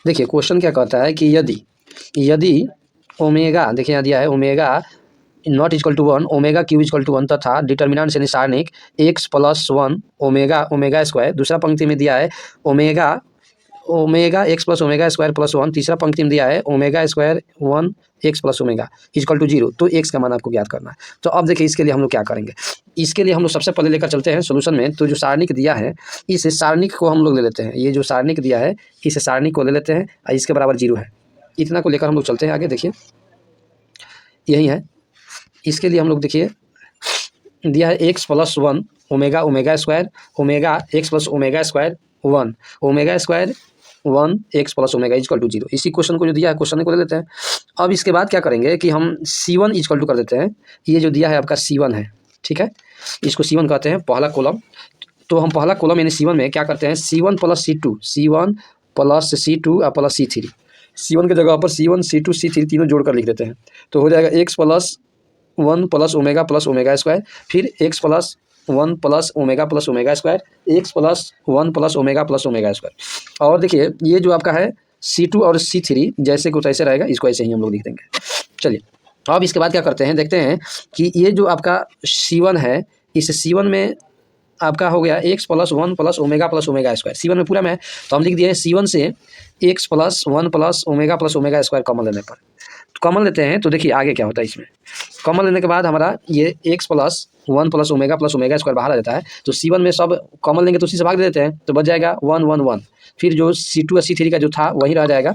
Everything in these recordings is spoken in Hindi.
देखिए क्वेश्चन क्या कहता है कि यदि ओमेगा, देखिए यहाँ दिया है omega not equal to 1, omega cube equal to 1 तथा डिटर्मिनेंट यानी सारणिक x प्लस 1 ओमेगा स्क्वायर, दूसरा पंक्ति में दिया है omega x plus omega square plus 1, तीसरा पंक्ति में दिया है omega square 1 x plus omega equal to 0। तो एक्स का मान आपको ज्ञात करना है। तो अब देखिए इसके लिए हम लोग क्या करेंगे, इसके लिए हम लोग सबसे पहले लेकर चलते हैं सोल्यूशन में। तो जो सारणिक दिया है इस सारणिक को हम लोग ले लेते हैं, ये जो सारणिक दिया है इस सारणिक को ले लेते हैं और इसके बराबर 0 है, इतना को लेकर हम लोग चलते हैं आगे। देखिए यही है, इसके लिए हम लोग देखिए दिया है x plus 1 omega square omega x plus omega square 1 omega square 1 x plus omega equal to 0। इसी क्वेश्चन को जो दिया है क्वेश्चन को ले लेते हैं। अब इसके बाद क्या करेंगे कि हम C1 इक्वल टू कर देते हैं, ये जो दिया है आपका C1 है, ठीक है, इसको C1 कहते हैं पहला कॉलम। तो हम पहला कॉलम यानी C1 में क्या करते हैं, C1 प्लस C2 और प्लस C3, C1 की जगह पर C1 C2 C3 तीनों जोड़कर लिख देते हैं। तो हो जाएगा x plus 1 plus omega square, फिर x plus 1 plus omega square, x plus 1 plus omega square. और देखिए ये जो आपका है C2 और C3 जैसे को तैसे रहेगा, इसको ऐसे ही हम लोग लिख देंगे। चलिए अब इसके बाद क्या करते हैं, देखते हैं कि ये जो आपका C1 है, इस C1 में आपका हो गया x plus 1 plus omega square, C1 में पूरा में है तो हम लिख दिए C1 से x plus 1 plus omega square common लेने पर, कॉमन लेते हैं। तो देखिए आगे क्या होता है, इसमें कॉमन लेने के बाद हमारा ये x plus 1 plus omega square बाहर आ जाता है। तो C1 में सब कॉमन लेंगे तो उसी से भाग देते हैं, तो बच जाएगा 1 1 1। फिर जो C2 और C3 का जो था वही रह जाएगा,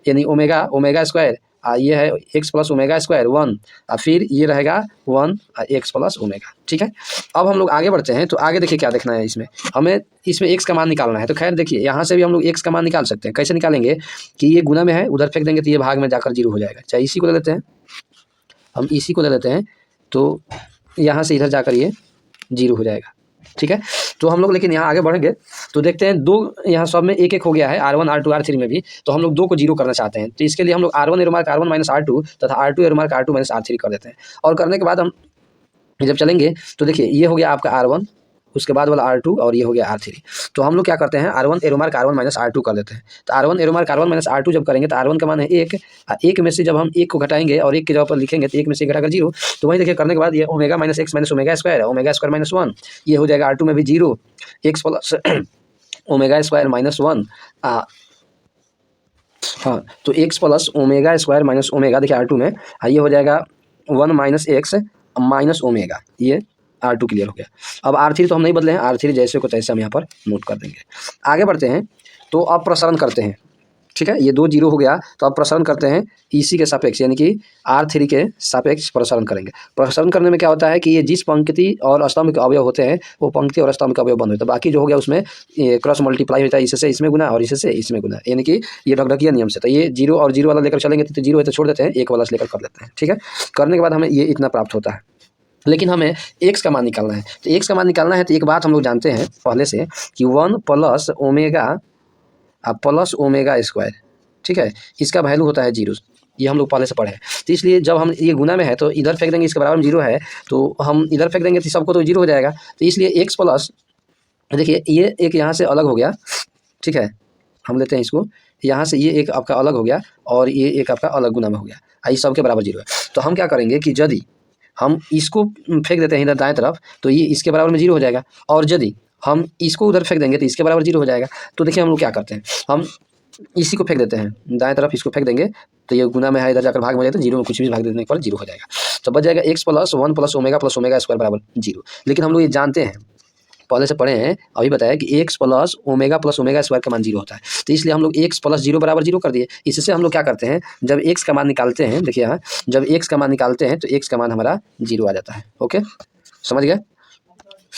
यानी ओमेगा स्क्वायर, ये है एक्स प्लस ओमेगा स्क्वायर 1, और फिर ये रहेगा 1 एक्स प्लस ओमेगा। ठीक है, अब हम लोग आगे बढ़ते हैं। तो आगे देखिए क्या देखना है, इसमें हमें इसमें एक्स का मान निकालना है। तो खैर देखिए यहाँ से भी हम लोग एक्स का मान निकाल सकते हैं। कैसे निकालेंगे कि ये गुना में है, उधर फेंक देंगे तो ये भाग में जाकर 0 हो जाएगा। चाहे इसी को ले लेते हैं, हम इसी को ले लेते हैं, तो यहाँ से इधर जाकर ये 0 हो जाएगा। ठीक है, तो हम लोग लेकिन यहाँ आगे बढ़ेंगे तो देखते हैं दो यहाँ सब में एक हो गया है, R1 R2 R3 में भी, तो हम लोग 2 को 0 करना चाहते हैं। तो इसके लिए हम लोग R1 arrow mark R1 minus R2 तथा R2 arrow mark R2 minus R3 कर देते हैं। और करने के बाद हम जब चलेंगे तो देखिए ये हो गया आपका R1, उसके बाद वाला R2 और ये हो गया R3। तो हम लोग क्या करते हैं, R1 arrow mark R1 minus R2 कर देते हैं। तो R1 arrow mark R1 minus R2 जब करेंगे तो R1 का मान है 1, 1 में से जब हम 1 को घटाएंगे और 1 की जगह पर लिखेंगे तो 1 में से घटाकर 0। तो वही देखिए करने के बाद ये omega minus x minus omega square minus 1, ये हो जाएगा R2 में भी 0, x plus omega square minus 1, हाँ तो x plus omega square minus omega, देखिए R2 में ये हो जाएगा 1 माइनस एक्स माइनस ओमेगा, ये R2 क्लियर हो गया। अब R3 तो हम नहीं बदले हैं, R3 जैसे को तैसे हम यहाँ पर नोट कर देंगे। आगे बढ़ते हैं तो अब प्रसारण करते हैं। ठीक है, ये 2 0 हो गया, तो अब प्रसारण करते हैं इसी के सापेक्ष, यानी कि R3 के सापेक्ष प्रसारण करेंगे। प्रसारण करने में क्या होता है कि ये जिस पंक्ति और स्तंभ के अवयव होते हैं वो पंक्ति और स्तंभ के अवयव बंद होते हैं, बाकी जो हो गया उसमें क्रॉस मल्टीप्लाई होता है, इससे इसमें गुना और इससे इसमें गुना, यानी कि ये ढकढकिया नियम से। तो ये 0 और 0 वाला लेकर चलेंगे तो 0 है तो छोड़ देते हैं, 1 वाला लेकर कर लेते हैं। ठीक है, करने के बाद हमें ये इतना प्राप्त होता है, लेकिन हमें एक्स का मान निकालना है। तो एक्स का मान निकालना है तो एक बात हम लोग जानते हैं पहले से कि 1 प्लस ओमेगा स्क्वायर, ठीक है, इसका वैल्यू होता है 0, ये हम लोग पहले से पढ़े हैं। तो इसलिए जब हम ये गुना में है तो इधर फेंक देंगे, इसके बराबर में 0 है तो हम इधर फेंक देंगे तो सबको तो 0 हो जाएगा। तो इसलिए एक्स प्लस, देखिए ये एक यहाँ से अलग हो गया, ठीक है, हम लेते हैं इसको, यहाँ से ये एक आपका अलग हो गया और ये एक आपका अलग गुना में हो गया, इस सब के बराबर 0 है। तो हम क्या करेंगे कि यदि हम इसको फेंक देते हैं इधर दाएं तरफ तो ये इसके बराबर में 0 हो जाएगा, और यदि हम इसको उधर फेंक देंगे तो इसके बराबर 0 हो जाएगा। तो देखिए हम लोग क्या करते हैं, हम इसी को फेंक देते हैं दाएं तरफ, इसको फेंक देंगे तो ये गुना में है, इधर जाकर भाग में हो जाता है, 0 में कुछ भी भाग देने पर 0 हो जाएगा। तो बच जाएगा x plus 1 plus omega square बराबर 0। लेकिन हम लोग ये जानते हैं, पहले से पढ़े हैं, अभी बताया कि एक्स प्लस ओमेगा स्क्वायर का मान 0 होता है। तो इसलिए हम लोग एक्स प्लस 0 बराबर 0 कर दिए। इससे हम लोग क्या करते हैं, जब एक्स का मान निकालते हैं, देखिए यहाँ जब एक्स का मान निकालते हैं तो एक्स का मान हमारा 0 आ जाता है। ओके, समझ गए।